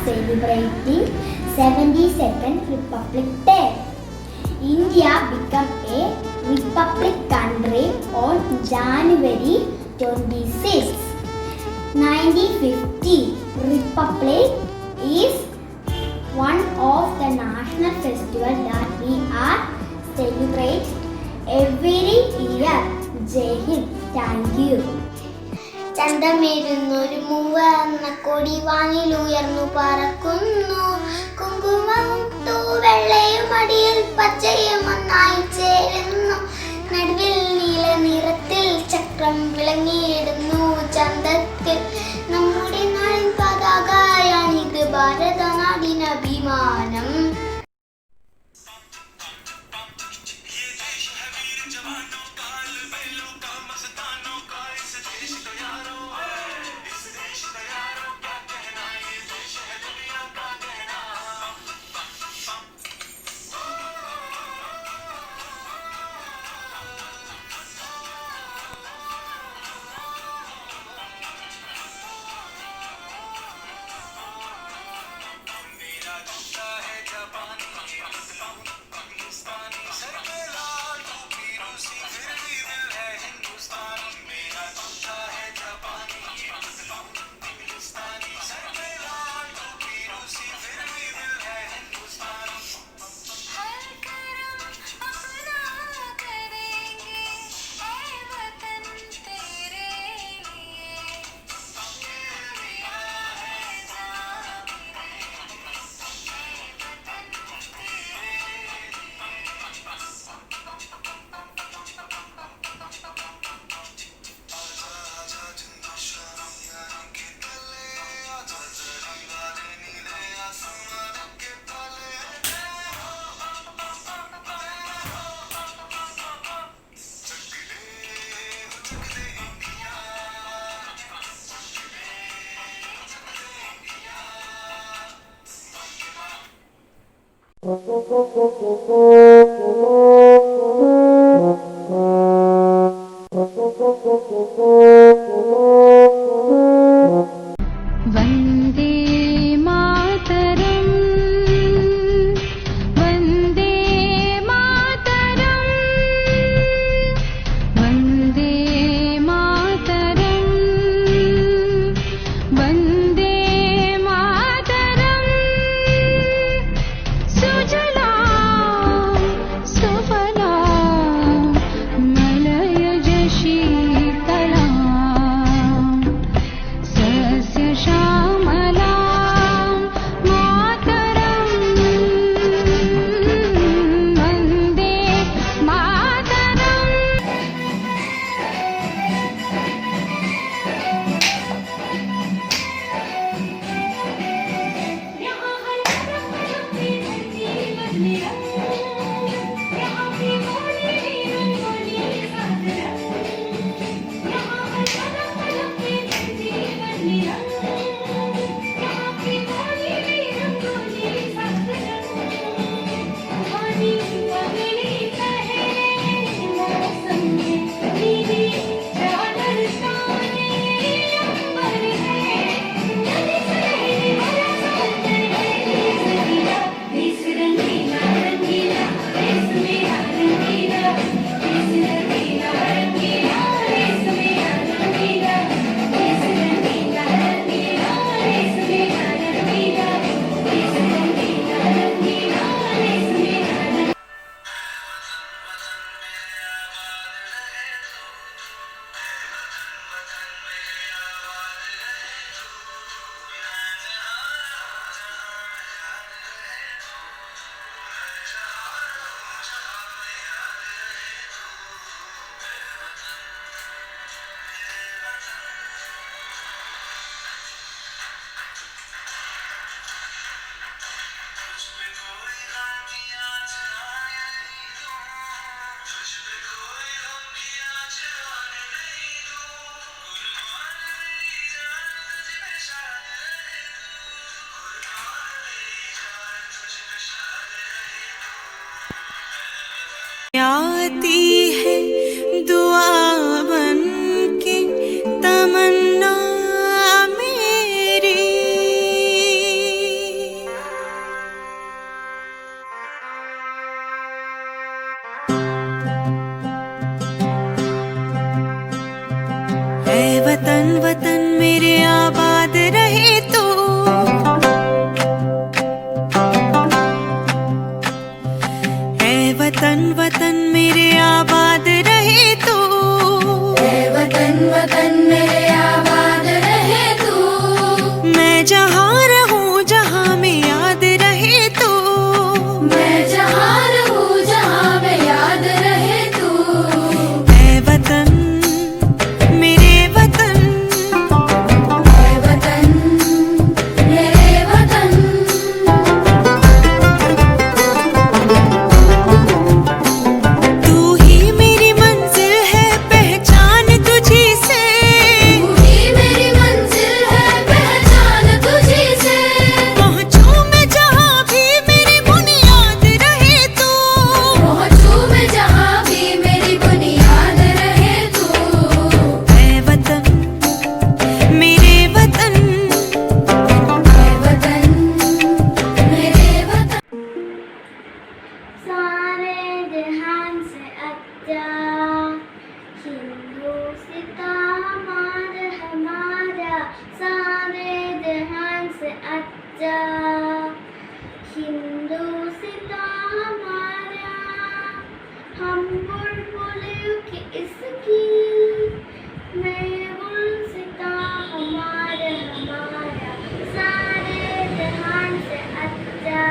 celebrating 72nd Republic Day. India became a republic country on January 26, 1950. Republic is one of the national festivals that we are celebrate every year. Jai Hind. Thank you. ചന്തമേരുന്നൊരു മൂവർണ്ണ കൊടി വാനിലുയർന്നു പറക്കുന്നു. കുങ്കുമവും തൂവെള്ളയും അടിയിൽ പച്ചയും ഒന്നായി ചേരുന്നു. നടുവിൽ നീല നിറത്തിൽ ചക്രം വിളങ്ങിയിടുന്നു. ചന്തത്തിൽ നമ്മുടെ നാടിൻ പതാകയാണിത് ഭാരതനാടിനഭിമാനം. So वतन मेरे आबाद रहे तो, ऐ वतन वतन मेरे आबाद रहे तो, ऐ वतन वतन मेरे आबाद रहे तू। मैं जहाँ रहूं जहाँ में याद रहे तो, मैं जहाँ रहूं जहाँ में याद रहे तू। ऐ वतन मेरे वतन, ऐ वतन मेरे वतन। तू ही मेरी मंजिल है पहचान तुझी से, तू ही मेरी मंजिल है पहचान तुझी से। पहुँचूं मैं जहाँ भी मेरी बुनियाद रहे तो, पहुँचूं मैं जहाँ भी मेरी बुनियाद रहे तू। ऐ वतन मेरे वतन, ऐ वतन मेरे वतन। सारे जहान से अच्छा हिंदुस्तान हमारा, सारे जहान से अच्छा हिंदुस्तान हमारा। हम बुलबुल की इसकी मैं गुलसिता हमारा, सारे जहान से अच्छा।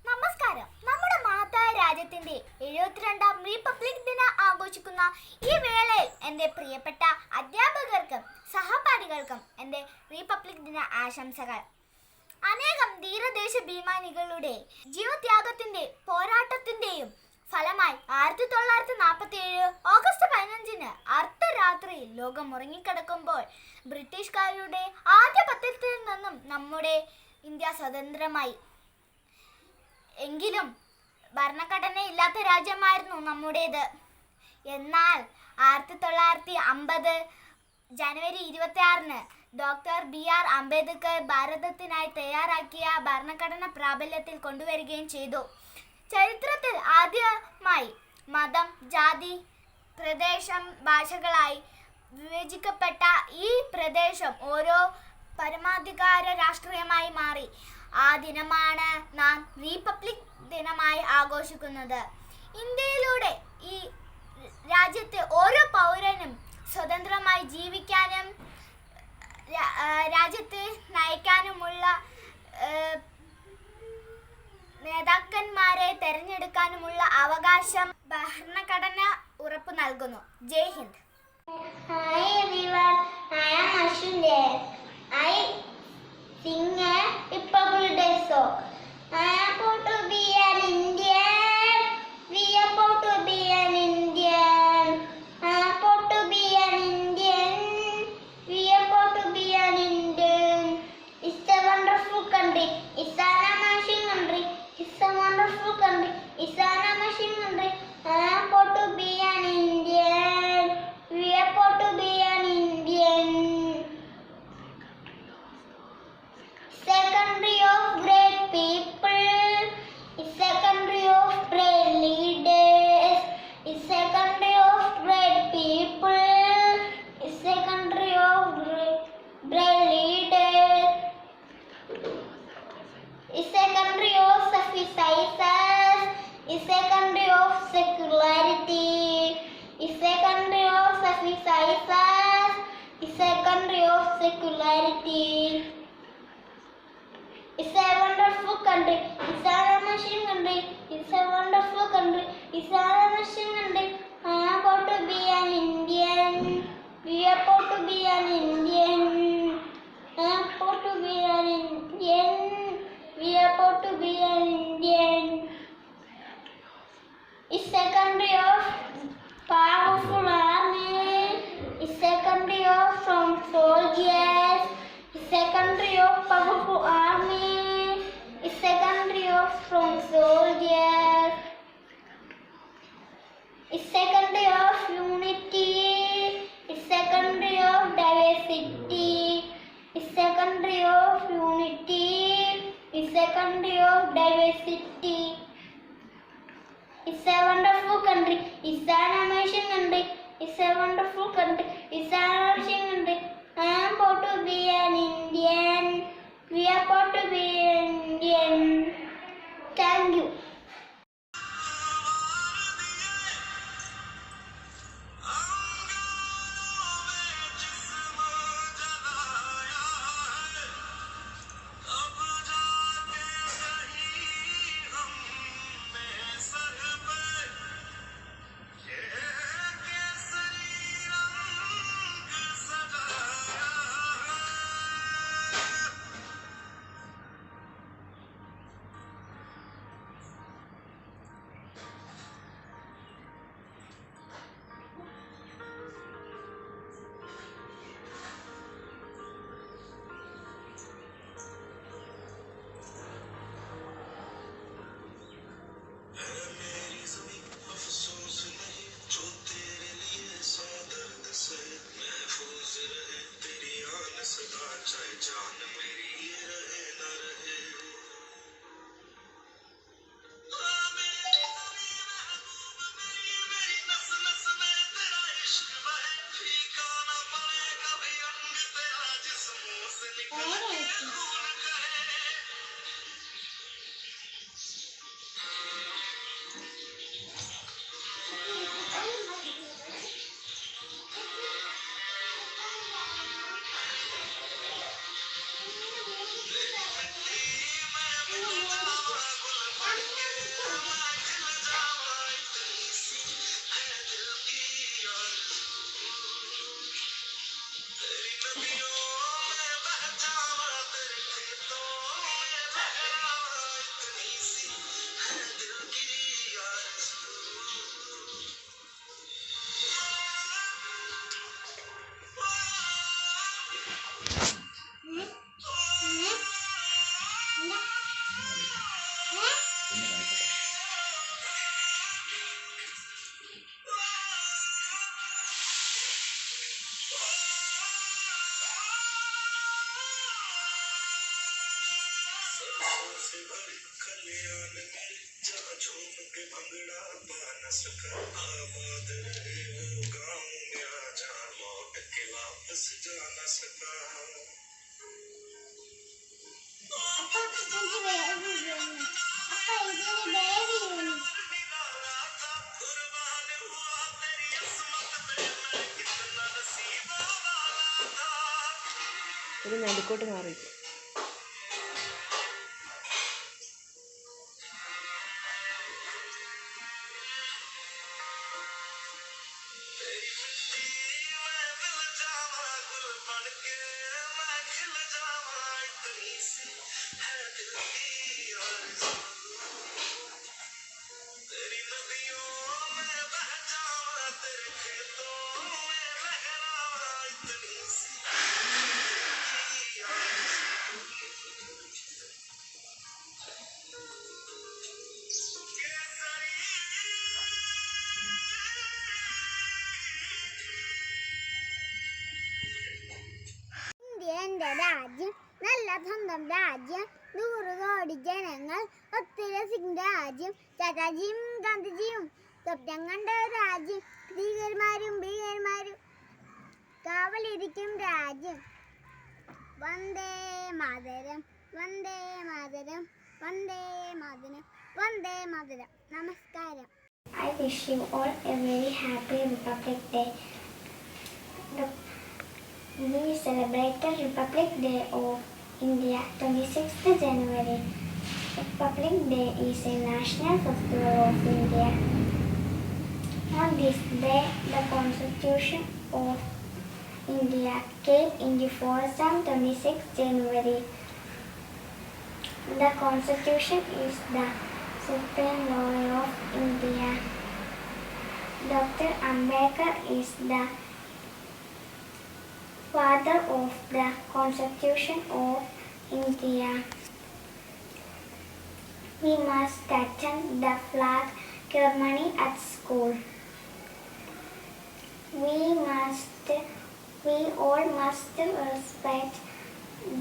നമസ്കാരം. നമ്മുടെ മഹത്തായ രാജ്യത്തിന്റെ 72ാം റിപ്പബ്ലിക് ദിനം ആഘോഷിക്കുന്ന ഈ വേളയിൽ എൻ്റെ പ്രിയപ്പെട്ട അധ്യാപകർക്കും സഹപാഠികൾക്കും എൻ്റെ റിപ്പബ്ലിക് ദിന ആശംസകൾ. അനേകം ധീരദേശാഭിമാനികളുടെ ജീവത്യാഗത്തിന്റെ പോരാട്ടത്തിന്റെയും ഫലമായി 1947 ഓഗസ്റ്റ് 15 അർദ്ധരാത്രിയിൽ ലോകം ഉറങ്ങിക്കിടക്കുമ്പോൾ ബ്രിട്ടീഷുകാരുടെ ആധിപത്യത്തിൽ നിന്നും നമ്മുടെ ഇന്ത്യ സ്വതന്ത്രമായി. എങ്കിലും ഭരണഘടനയില്ലാത്ത രാജ്യമായിരുന്നു നമ്മുടേത്. എന്നാൽ 1950 ജനുവരി 26 ഡോക്ടർ BR അംബേദ്കർ ഭാരതത്തിനായി തയ്യാറാക്കിയ ഭരണഘടന പ്രാബല്യത്തിൽ കൊണ്ടുവരികയും ചെയ്തു. ചരിത്രത്തിൽ ആദ്യമായി മതം, ജാതി, പ്രദേശം, ഭാഷകളായി വിഭജിക്കപ്പെട്ട ഈ പ്രദേശം ഓരോ പരമാധികാര രാഷ്ട്രീയമായി മാറി. ആ ദിനമാണ് നാം റിപ്പബ്ലിക് ദിനമായി ആഘോഷിക്കുന്നത്. ഇന്ത്യയിലൂടെ ഈ രാജ്യത്തെ ഓരോ പൗരനും സ്വതന്ത്രമായി ജീവിക്കാനും രാജ്യത്തെ നയിക്കാനുമുള്ള നേതാക്കന്മാരെ തെരഞ്ഞെടുക്കാനുമുള്ള അവകാശം ഭരണഘടന ഉറപ്പു നൽകുന്നു. ജയ് Hind. Hi everyone, I am Ashwin. I sing a Republic Day song. I am proud to be an Indian. We are proud to be an Indian. I am proud to be an Indian. We are proud to be an Indian. It's a wonderful country. It's an amazing country. It's a wonderful country. It's an amazing country. I am proud to be an Indian. We are proud to be an Indian. It's a country of great people. It's a country of great leaders. It's a country of great people. It's a country of great leaders. It's a country of sacrifices. It's a country of secularity. It's a country of sacrifices. It's a country of secularity. It's a wonderful country. It's an amazing country. It's a wonderful country. It's an amazing country. I am proud to be an Indian. We are proud to be an Indian. I am proud to be an Indian. We are proud to be an Indian. It's a country of powerful army. It's a country of strong soldiers. It's a country of powerful army. It's a country of strong soldiers. It's a country of unity. It's a country of diversity. It's a country of unity. It's a country of diversity. It's a wonderful country. It's an amazing country. It's a wonderful country. It's an amazing country. I am proud to be an Indian. We are proud to be an Indian. Thank you. ഒരു നടുക്കോട്ട് മാറി. എന്റെ രാജ്യം നല്ല സ്വന്തം രാജ്യം 100 കോടി ജനങ്ങൾ ഒത്തുരസിക്കുന്ന രാജ്യം ചാച്ചാജിയും ഗാന്ധിജിയും സ്വപ്നം കണ്ട രാജ്യം ഭീകരന്മാരും കാവലിരിക്കും രാജ്യം വന്ദേ മാതരം വന്ദേ മാതരം വന്ദേ മാതരം വന്ദേ മാതരം. നമസ്കാരം. I wish you all a very happy Republic Day. We celebrated Republic Day of India 26th January. Republic Day is a national festival of India. On this day, the Constitution of India came into force on 26th January. The Constitution is the supreme law of India. Dr. Ambedkar is the father of the Constitution of India. We must attend the flag ceremony at school. We all must respect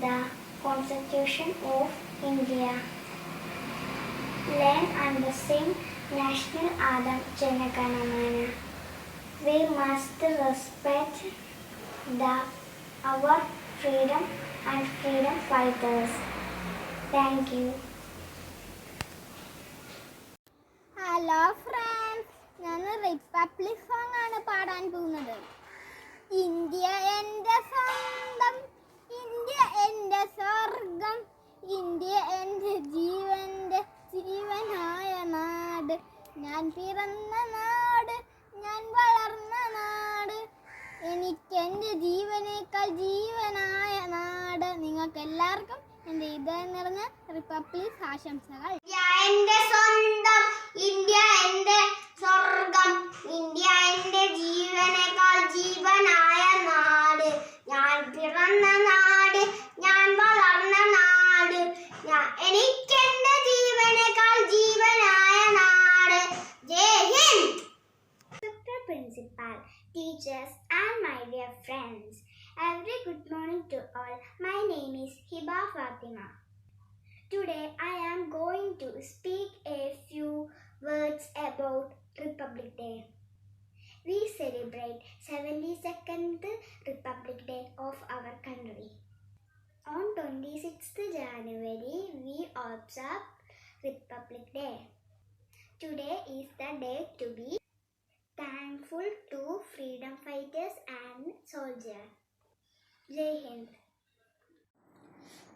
the Constitution of India. Learn and sing National Anthem Jana Gana Mana. We must respect our freedom and freedom fighters. Thank you. Hello friends, ഞാൻ republic song ആണ് പാടാൻ പോകുന്നത്. India എൻ്റെ സ്വന്തം, India എൻ്റെ സ്വർഗം, India എൻ്റെ ജീവനായ നാട്, ഞാൻ പിറന്ന നാട്, ഞാൻ വളർന്ന നാട്, എനിക്കെൻ്റെ ജീവനേക്കാൾ ജീവനായ നാട്. നിങ്ങൾക്ക് എല്ലാവർക്കും എൻ്റെ ഹൃദയം നിറഞ്ഞ റിപ്പബ്ലിക് ആശംസകൾ. ഇന്ത്യ എൻ്റെ സ്വന്തം, ഇന്ത്യ എൻ്റെ സ്വർഗം, ഇന്ത്യ എൻ്റെ ജീവനേക്കാൾ ജീവനായ നാട്, ഞാൻ പിറന്ന നാട്, ഞാൻ വളർന്ന നാട്, എനിക്കെന്റെ ജീവനേക്കാൾ ജീവനായ നാട്. ജയ് Hind. Dr. Principal, teachers and my dear friends, a very good morning to all. My name is Hiba Fatima. Today I am going to speak a few words about Republic Day. We celebrate 72nd Republic Day of our country. On 26th January we observe Republic Day. Today is the day to be thankful to freedom fighters and soldiers. Jai Hind.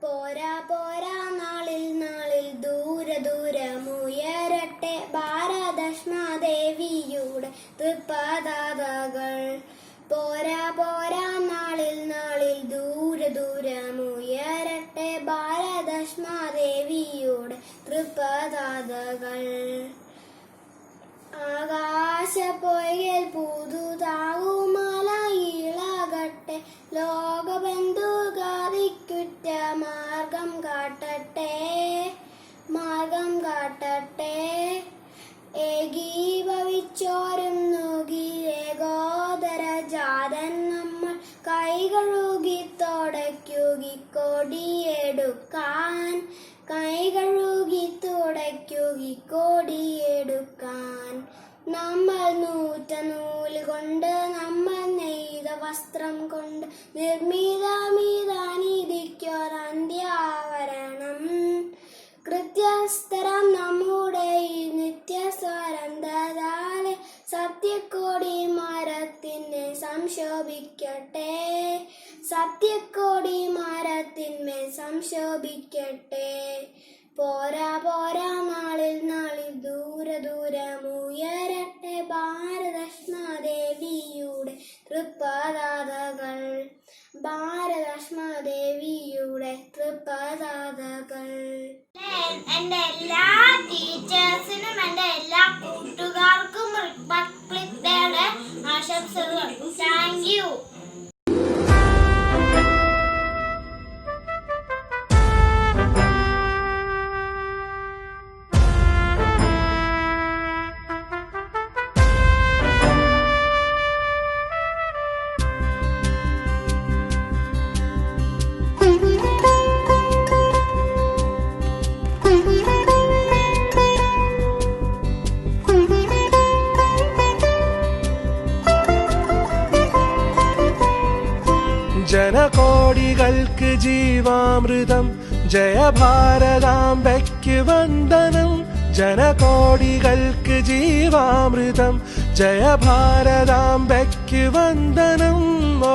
പോരാ പോരാ നാളിൽ നാളിൽ ദൂരമുയരട്ടെ ഭാരതഷ്മാദേവിയുടെ തൃപ്പതാകകൾ. പോരാ പോരാ നാളിൽ നാളിൽ ദൂരമുയരട്ടെ ഭാരതഷ്മാദേവിയുടെ തൃപ്പതാകകൾ. ആകാശപ്പൊയ്കയിൽ പുതുതാകുമലയിളകട്ടെ ലോകബന്ധുഗതിക്കുറ്റ മാർഗം കാട്ടട്ടെ ഏകീഭവിച്ചോരുന്നുകിലേകോദര ജാതൻ നമ്മൾ കൈകഴുകി തുടയ്ക്കുകി കൊടിയെടുക്കാൻ നമ്മൾ നൂറ്റ നൂല് കൊണ്ട് നമ്മൾ നെയ്ത വസ്ത്രം കൊണ്ട് നിർമ്മിതമിതാനിധിക്കൊരന്ത്യാവരണം. കൃത്യസ്ഥരം നമ്മുടെ ഈ നിത്യസ്വരന്തതാലെ സത്യക്കോടി മരത്തിന്മേൽ സംശോഭിക്കട്ടെ. പോരാ പോരാ നാളിൽ നാളിൽ ദൂരമുയരട്ടെ ഭാരതഷ്മാദേവിയുടെ തൃപ്പതാകകൾ. എൻ്റെ എല്ലാ ടീച്ചേഴ്സിനും എൻ്റെ എല്ലാ കൂട്ടുകാർക്കും റിപ്പബ്ലിക് ഡേയുടെ ആശംസകൾ. Thank you. ജനകോടികൾക്ക് ജീവാമൃതം, ജയഭാരതാംബയ്ക്ക് വന്ദനം. ജനകോടികൾക്ക് ജീവാമൃതം, ജയഭാരതാംബയ്ക്ക് വന്ദനം. ഓ